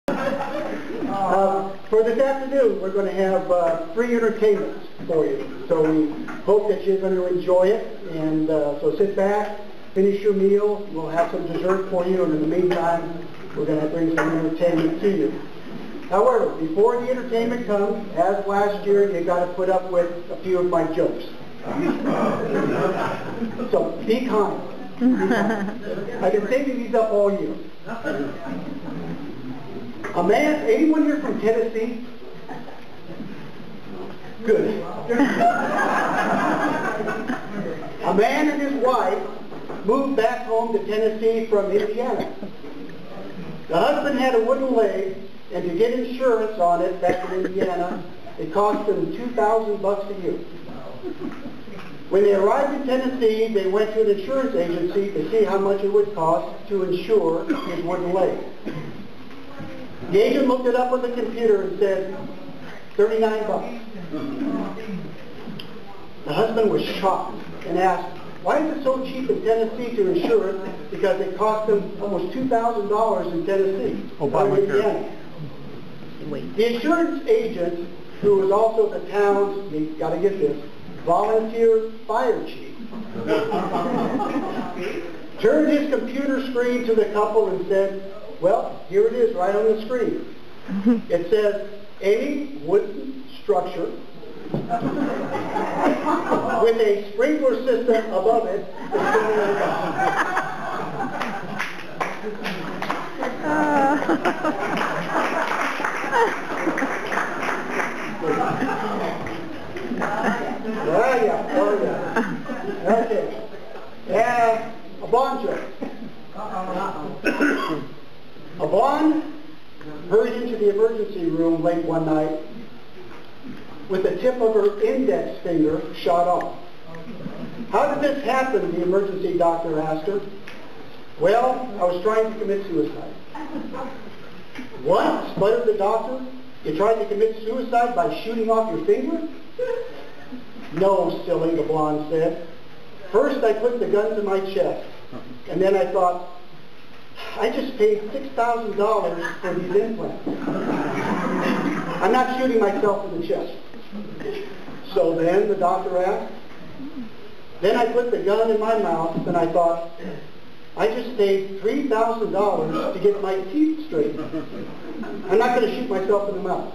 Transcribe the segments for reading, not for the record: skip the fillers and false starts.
For this afternoon, we're going to have free entertainment for you. So we hope that you're going to enjoy it. And so sit back, finish your meal. We'll have some dessert for you. And in the meantime, we're going to bring some entertainment to you. However, before the entertainment comes, as last year, you've got to put up with a few of my jokes. So be kind. I've been saving these up all year. A man, anyone here from Tennessee? Good. A man and his wife moved back home to Tennessee from Indiana. The husband had a wooden leg, and to get insurance on it back in Indiana, it cost him $2,000 a year. When they arrived in Tennessee, they went to an insurance agency to see how much it would cost to insure his wooden leg. The agent looked it up on the computer and said, $39. The husband was shocked and asked, why is it so cheap in Tennessee to insure it? Because it cost him almost $2,000 in Tennessee. Indiana. The insurance agent, who was also the town's, you got to get this, volunteer fire chief, turned his computer screen to the couple and said, well, here it is right on the screen. It says, any wooden structure with a sprinkler system above it is Oh yeah. Okay. A blonde joke. A blonde hurried into the emergency room late one night with the tip of her index finger shot off. How did this happen? The emergency doctor asked her. Well, I was trying to commit suicide. What? Sputtered the doctor. You tried to commit suicide by shooting off your finger? No, silly, the blonde said. First I put the gun to my chest, and then I thought, I just paid $6,000 for these implants. I'm not shooting myself in the chest. So then, the doctor asked, then I put the gun in my mouth, and I thought, I just paid $3,000 to get my teeth straightened. I'm not going to shoot myself in the mouth.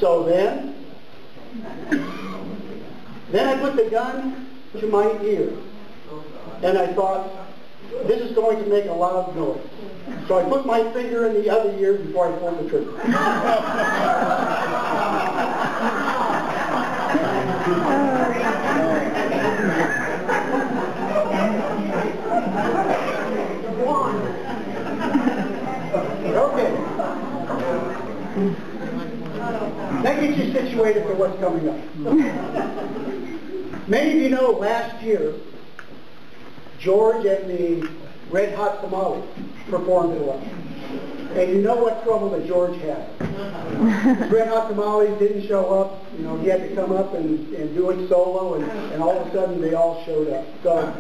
So then I put the gun to my ear, and I thought, this is going to make a loud noise. So I put my finger in the other ear before I pulled the trigger. Okay. That gets you situated for what's coming up. Many of you know last year, George and the Red Hot Tamales performed for us. And you know what trouble that George had. Red Hot Tamales didn't show up. You know, he had to come up and do it solo, and all of a sudden they all showed up. So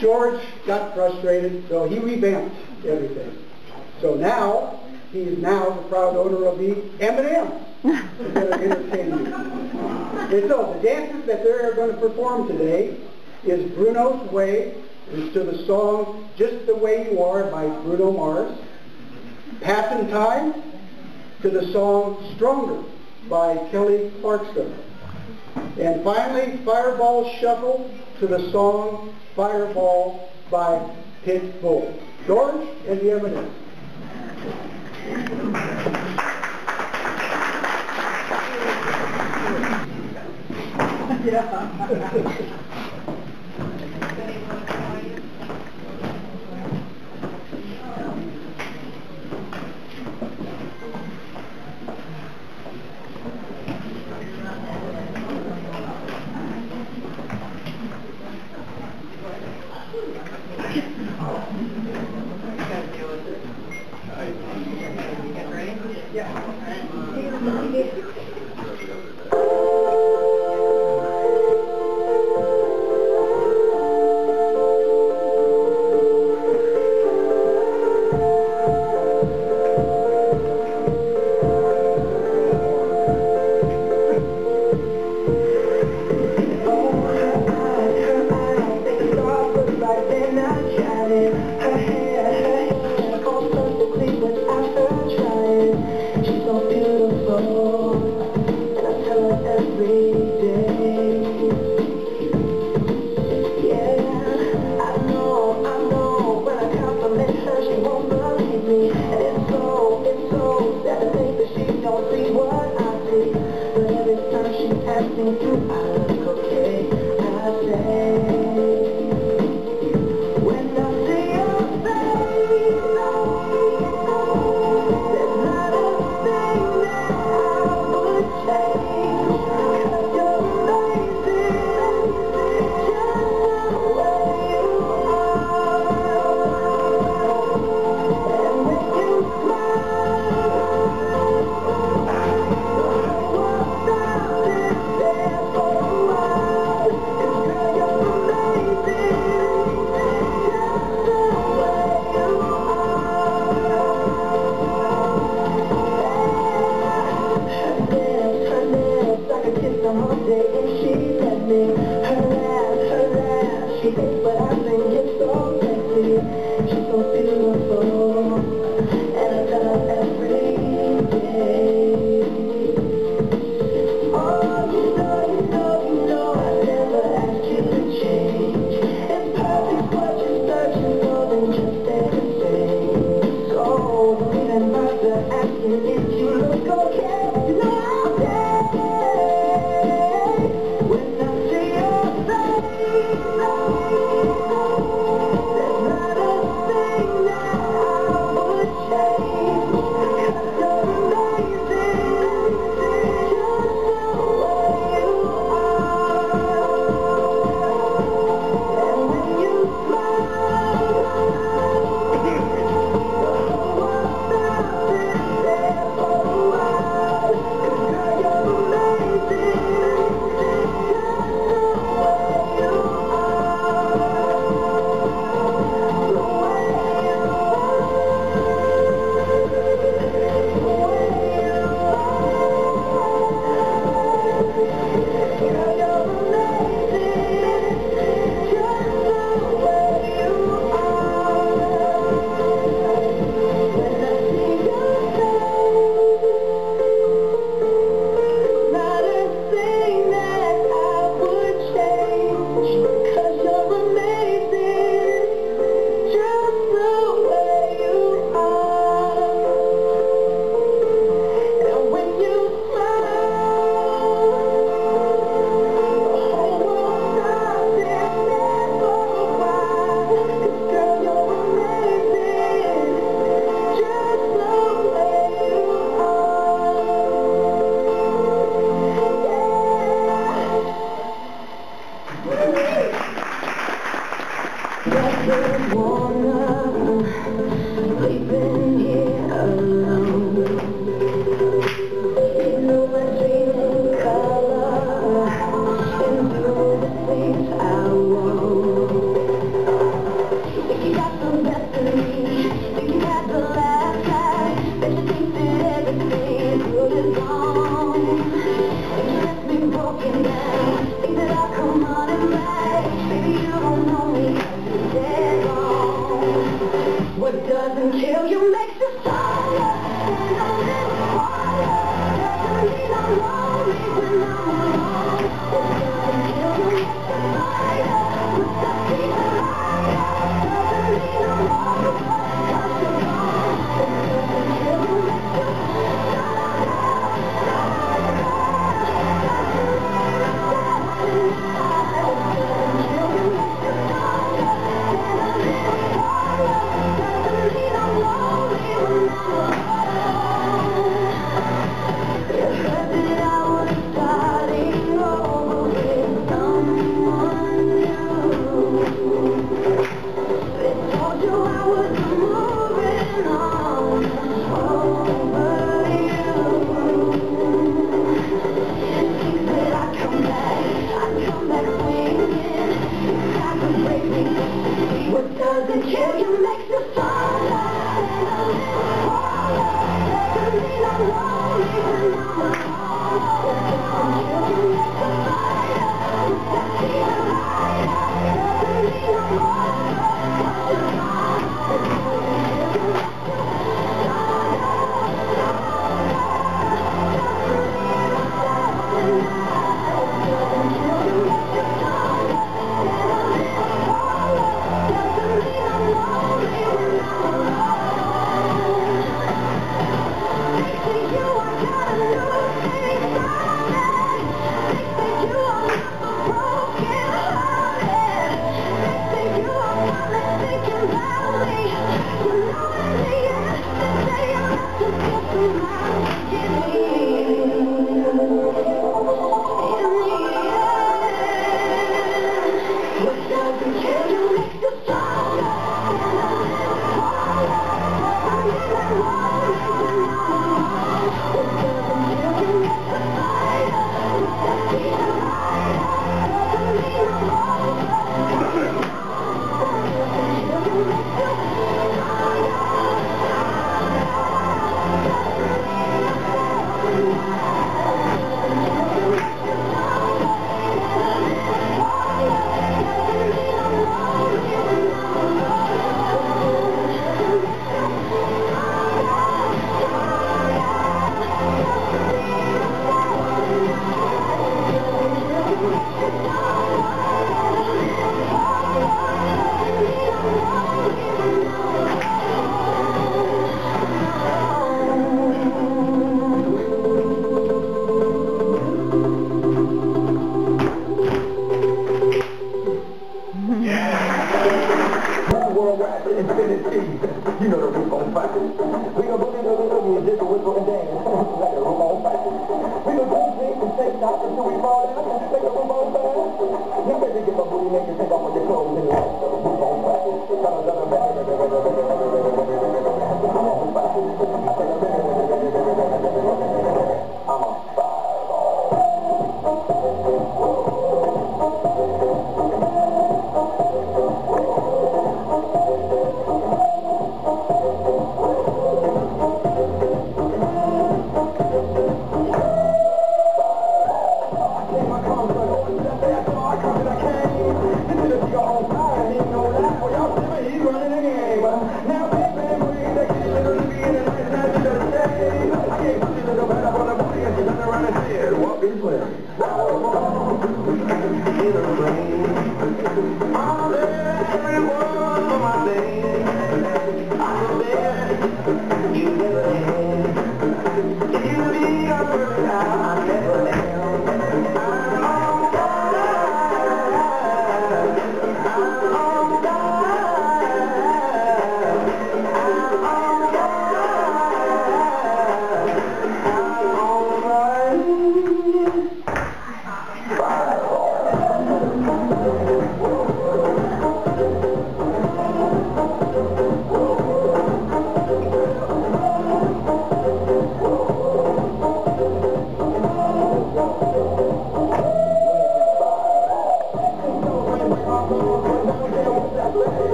George got frustrated, so he revamped everything. So now, he is now the proud owner of the M&M's. It's going to entertain you. And so, the dances that they're going to perform today is Bruno's Way. It's to the song Just the Way You Are by Bruno Mars. Passing Time to the song Stronger by Kelly Clarkson. And finally, Fireball Shuffle to the song Fireball by Pitbull. George and the M&M's. Yeah.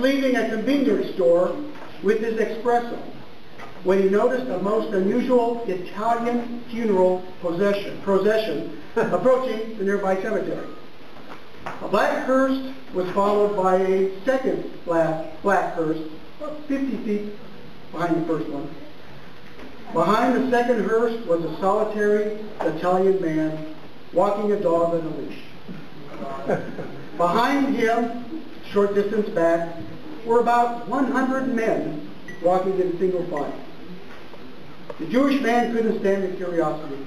leaving a convenience store with his espresso when he noticed a most unusual Italian funeral procession approaching the nearby cemetery. A black hearse was followed by a second black hearse, about 50 feet behind the first one. Behind the second hearse was a solitary Italian man walking a dog on a leash. Behind him, short distance back, were about 100 men walking in single file. The Jewish man couldn't stand the curiosity.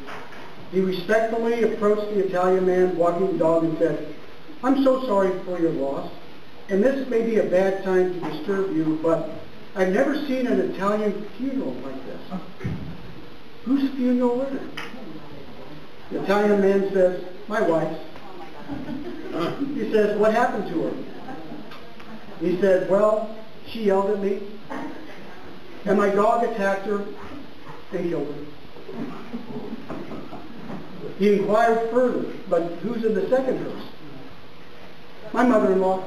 He respectfully approached the Italian man walking the dog and said, "I'm so sorry for your loss, and this may be a bad time to disturb you, but I've never seen an Italian funeral like this." "Whose funeral is it?" The Italian man says, "My wife's." He says, "What happened to her?" He said, "Well, she yelled at me, and my dog attacked her and killed her." He inquired further, "But who's in the second hearse?" "My mother-in-law.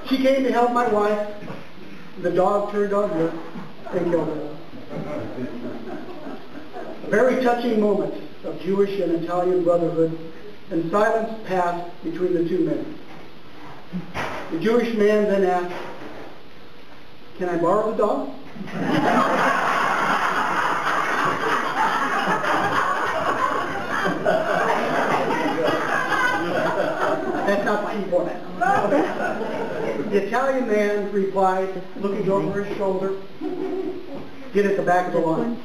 She came to help my wife. The dog turned on her and killed her." A very touching moment of Jewish and Italian brotherhood, and silence passed between the two men. The Jewish man then asked, "Can I borrow the dog?" That's not the key point. The Italian man replied, looking over his shoulder, "Get at the back of the line."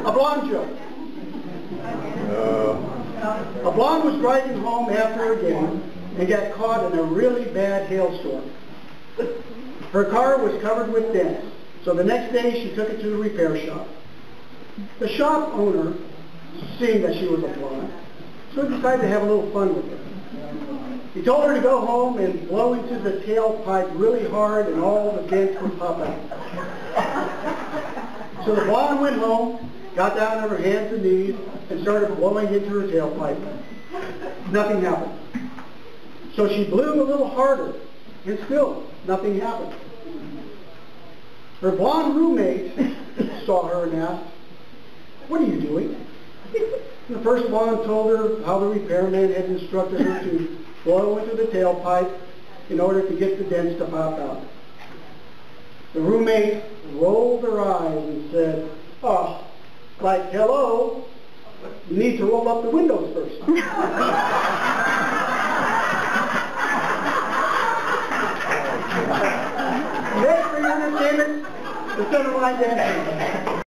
A blonde joke. A blonde was driving home after a game and got caught in a really bad hailstorm. Her car was covered with dents, so the next day she took it to the repair shop. The shop owner, seeing that she was a blonde, so decided to have a little fun with her. He told her to go home and blow into the tailpipe really hard and all the dents would pop out. So the blonde went home, got down on her hands and knees, and started blowing into her tailpipe. Nothing happened. So she blew a little harder, and still nothing happened. Her blonde roommate saw her and asked, "What are you doing?" The first blonde told her how the repairman had instructed her to blow into the tailpipe in order to get the dents to pop out. The roommate rolled her eyes and said, "Oh, like hello, you need to roll up the windows first." Next for your entertainment, the center line dancing.